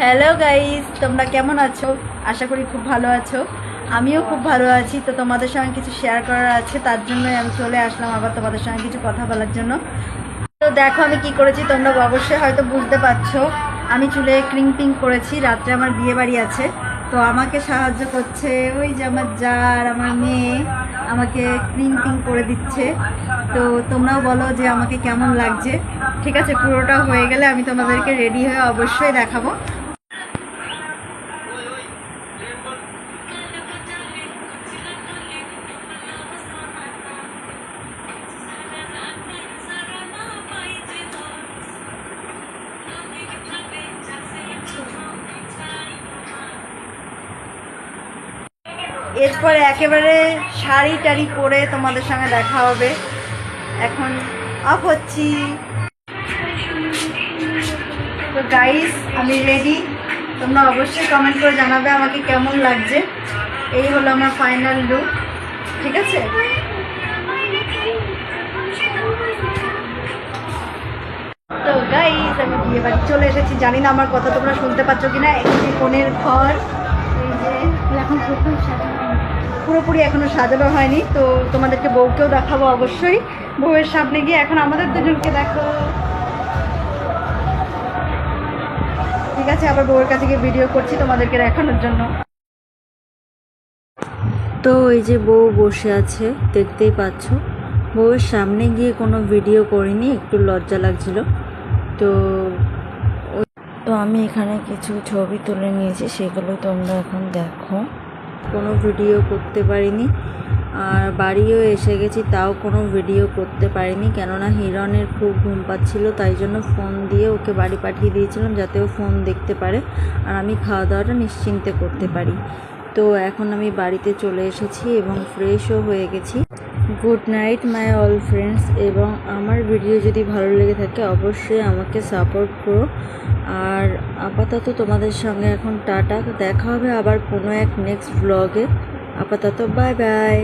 Hello guys, তোমরা কেমন আছো? আশা করি খুব ভালো আছো। আমিও খুব ভালো আছি। তো তোমাদের সঙ্গে কিছু শেয়ার করার আছে, তার জন্যই আমি চলে আসলাম আবার তোমাদের সঙ্গে কিছু কথা বলার জন্য। তো দেখো আমি কি করেছি, তোমরা অবশ্যই হয়তো বুঝতে পারছো। আমি চুলে ক্রিম্পিং করেছি, রাত্রে আমার বিয়ে বাড়ি আছে। তো আমাকে সাহায্য করছে ওই যে আমার জা আর আমার মেয়ে আমাকে ক্রিম্পিং করে দিচ্ছে। তো তোমরাও বলো যে আমাকে কেমন লাগছে। ঠিক আছে, পুরোটা হয়ে গেলে আমি তোমাদেরকে রেডি হয়ে অবশ্যই দেখাবো। এরপরে একেবারে শাড়ি টাড়ি পরে তোমাদের সঙ্গে দেখা হবে। এখন অফ হচ্ছি। তো গাইস, আমি রেডি। তোমরা অবশ্যই কমেন্ট করে জানাবে আমাকে কেমন লাগছে। এই হলো আমার ফাইনাল লুক। ঠিক আছে, তো গাইস আমি বিয়ে বাড়ি চলে এসেছি। জানি না আমার কথা তোমরা শুনতে পাচ্ছ কিনা। একটি কোণের ঘর, এই যে এখন পুরোপুরি এখনো সাজানো হয়নি। তো তোমাদেরকে বউকেও দেখাবো অবশ্যই। বউয়ের সামনে গিয়ে এখন আমাদের দুজনকে দেখো। ঠিক আছে, আবার বউয়ের কাছে গিয়ে ভিডিও করছি তোমাদেরকে দেখানোর জন্য। তো এই যে বউ বসে আছে, দেখতেই পাচ্ছ। বউয়ের সামনে গিয়ে কোনো ভিডিও করিনি, একটু লজ্জা লাগছিল। তো তো আমি এখানে কিছু ছবি তুলে নিয়েছি, সেগুলো তোমরা এখন দেখো। কোনো ভিডিও করতে পারিনি, আর বাড়িও এসে গেছি, তাও কোনো ভিডিও করতে পারিনি, কেননা হিরণের খুব ঘুম পাচ্ছিল। তাই জন্য ফোন দিয়ে ওকে বাড়ি পাঠিয়ে দিয়েছিলাম, যাতে ও ফোন দেখতে পারে আর আমি খাওয়া দাওয়াটা নিশ্চিন্তে করতে পারি। তো এখন আমি বাড়িতে চলে এসেছি এবং ফ্রেশও হয়ে গেছি। Good night my all friends. এবং আমার ভিডিও যদি ভালো লেগে থাকে অবশ্যই আমাকে সাপোর্ট করো। আর আপাতত তোমাদের সঙ্গে এখন টাটা। দেখা হবে আবার কোনো এক নেক্সট ব্লগে। আপাতত বাই বাই।